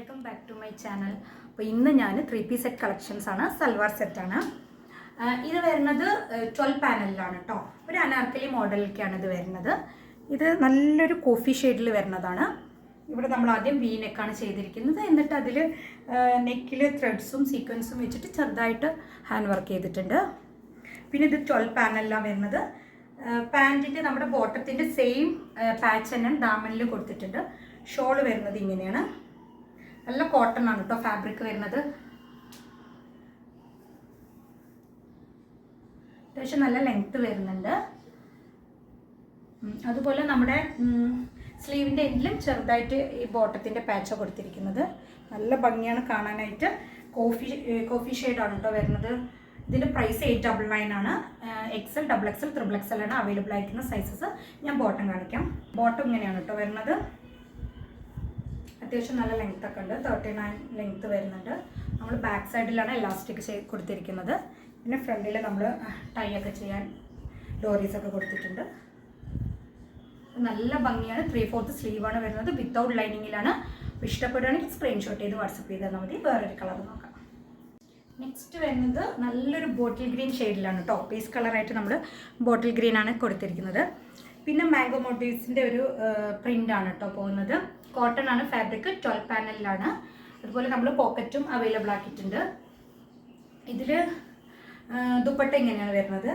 Welcome back to my channel. അപ്പോൾ ഇന്ന് ഞാൻ 3-piece സെറ്റ് കളക്ഷൻസ് ആണ്, സൽവാർ സെറ്റാണ്. ഇത് വരുന്നത് 12 പാനലിലാണ് കേട്ടോ. ഒരു അനാർക്കലി മോഡലിലേക്കാണ് ഇത് വരുന്നത്. ഇത് നല്ലൊരു കോഫി ഷെയ്ഡിൽ വരുന്നതാണ്. ഇവിടെ നമ്മൾ ആദ്യം വി നെക്കാണ് ചെയ്തിരിക്കുന്നത്. എന്നിട്ട് അതിൽ നെക്കിൽ ത്രെഡ്സും സീക്വൻസും വെച്ചിട്ട് ചെറുതായിട്ട് ഹാൻഡ് വർക്ക് ചെയ്തിട്ടുണ്ട്. പിന്നെ ഇത് 12 പാനലിലാണ് വരുന്നത്. പാൻറ്റിൻ്റെ നമ്മുടെ ബോട്ടത്തിൻ്റെ സെയിം പാച്ച് തന്നെ ദാമനിൽ കൊടുത്തിട്ടുണ്ട്. ഷോള് വരുന്നത് ഇങ്ങനെയാണ്. നല്ല കോട്ടൺ ആണ് കേട്ടോ ഫാബ്രിക് വരുന്നത്. അത്യാവശ്യം നല്ല ലെങ്ത്ത് വരുന്നുണ്ട്. അതുപോലെ നമ്മുടെ സ്ലീവിൻ്റെ എൻഡിലും ചെറുതായിട്ട് ഈ ബോട്ടത്തിൻ്റെ പാച്ച കൊടുത്തിരിക്കുന്നത്. നല്ല ഭംഗിയാണ് കാണാനായിട്ട്. കോഫി ഷെയ്ഡാണ് കേട്ടോ വരുന്നത്. ഇതിൻ്റെ പ്രൈസ് 899 ആണ്. XL, XXL, XXL ആണ് അവൈലബിൾ ആയിരിക്കുന്ന സൈസസ്. ഞാൻ ബോട്ടം കാണിക്കാം. ബോട്ടം ഇങ്ങനെയാണ് കേട്ടോ വരുന്നത്. അത്യാവശ്യം നല്ല ലെങ്ത് ഒക്കെ ഉണ്ട്. 39 ലെങ്ത്ത് വരുന്നുണ്ട്. നമ്മൾ ബാക്ക് സൈഡിലാണ് എലാസ്റ്റിക് കൊടുത്തിരിക്കുന്നത്. പിന്നെ ഫ്രണ്ടിൽ നമ്മൾ ടൈ ഒക്കെ ചെയ്യാൻ ഡോറീസ് ഒക്കെ കൊടുത്തിട്ടുണ്ട്. നല്ല ഭംഗിയാണ്. 3/4 സ്ലീവാണ് വരുന്നത്. വിത്തൗട്ട് ലൈനിങ്ങിലാണ്. ഇഷ്ടപ്പെടുകയാണെങ്കിൽ സ്ക്രീൻഷോട്ട് ചെയ്ത് വാട്സപ്പ് ചെയ്താൽ മതി. വേറൊരു കളർ നോക്കാം. നെക്സ്റ്റ് വരുന്നത് നല്ലൊരു ബോട്ടിൽ ഗ്രീൻ ഷെയ്ഡിലാണ് കേട്ടോ. പീസ് കളറായിട്ട് നമ്മൾ ബോട്ടിൽ ഗ്രീൻ ആണ് കൊടുത്തിരിക്കുന്നത്. പിന്നെ മാംഗോ മോട്ടീവ്സിൻ്റെ ഒരു പ്രിൻ്റാണ് കേട്ടോ പോകുന്നത്. കോട്ടൺ ആണ് ഫാബ്രിക്. 12 പാനലിലാണ്. അതുപോലെ നമ്മൾ പോക്കറ്റും അവൈലബിൾ ആക്കിയിട്ടുണ്ട്. ഇതിൽ ദുപ്പട്ട ഇങ്ങനെയാണ് വരുന്നത്.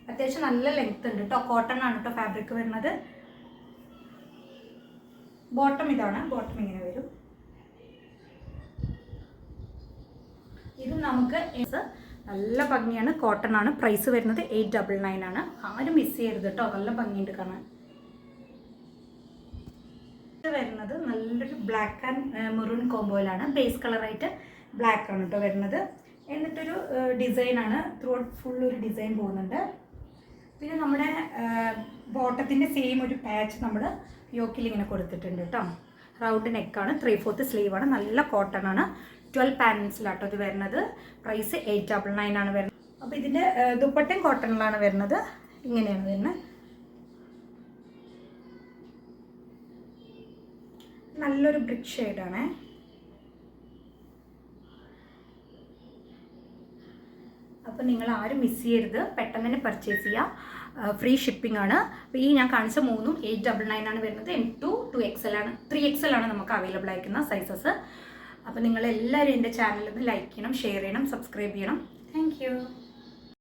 അത്യാവശ്യം നല്ല ലെങ്ത് ഉണ്ട് കേട്ടോ. കോട്ടൺ ആണ് കേട്ടോ ഫാബ്രിക് വരുന്നത്. ബോട്ടം ഇതാണ്. ബോട്ടം ഇങ്ങനെ വരും. ഇത് നമുക്ക് നല്ല ഭംഗിയാണ്. കോട്ടൺ ആണ്. പ്രൈസ് വരുന്നത് 899 ആണ്. ആരും മിസ് ചെയ്യരുത് കേട്ടോ. നല്ല ഭംഗിയുണ്ട് കാണാൻ. ഇത് വരുന്നത് നല്ലൊരു ബ്ലാക്ക് ആൻഡ് മെറൂൺ കോംബോയിലാണ്. ബേസ് കളറായിട്ട് ബ്ലാക്ക് ആണ് കേട്ടോ വരുന്നത്. എന്നിട്ടൊരു ഡിസൈനാണ്. ത്രൂ ഔട്ട് ഫുൾ ഒരു ഡിസൈൻ പോകുന്നുണ്ട്. പിന്നെ നമ്മുടെ ബോട്ടത്തിൻ്റെ സെയിം ഒരു പാച്ച് നമ്മൾ യോക്കിൽ ഇങ്ങനെ കൊടുത്തിട്ടുണ്ട് കേട്ടോ. റൗണ്ട് നെക്കാണ്. 3/4 സ്ലീവാണ്. നല്ല കോട്ടൺ ആണ്. 12 പാനൽസിലാട്ടോ ഇത് വരുന്നത്. പ്രൈസ് 899 ആണ് വരുന്നത്. അപ്പോൾ ഇതിൻ്റെ ദുപ്പട്ടയും കോട്ടണിലാണ് വരുന്നത്. ഇങ്ങനെയാണ് വരുന്നത്. നല്ലൊരു ബ്രിക്ക് ഷെയ്ഡാണ്. അപ്പോൾ നിങ്ങൾ ആരും മിസ് ചെയ്യരുത്. പെട്ടെന്ന് തന്നെ പർച്ചേസ് ചെയ്യുക. ഫ്രീ ഷിപ്പിംഗ് ആണ്. അപ്പോൾ ഈ ഞാൻ കാണിച്ച 3ഉം 899 ആണ് വരുന്നത്. M2 2XL ആണ്. 3XL ആണ് നമുക്ക് അവൈലബിൾ ആയിരിക്കുന്ന സൈസസ്. അപ്പോൾ നിങ്ങളെല്ലാവരും എൻ്റെ ചാനലിൽ നിന്ന് ലൈക്ക് ചെയ്യണം, ഷെയർ ചെയ്യണം, സബ്സ്ക്രൈബ് ചെയ്യണം. Thank you.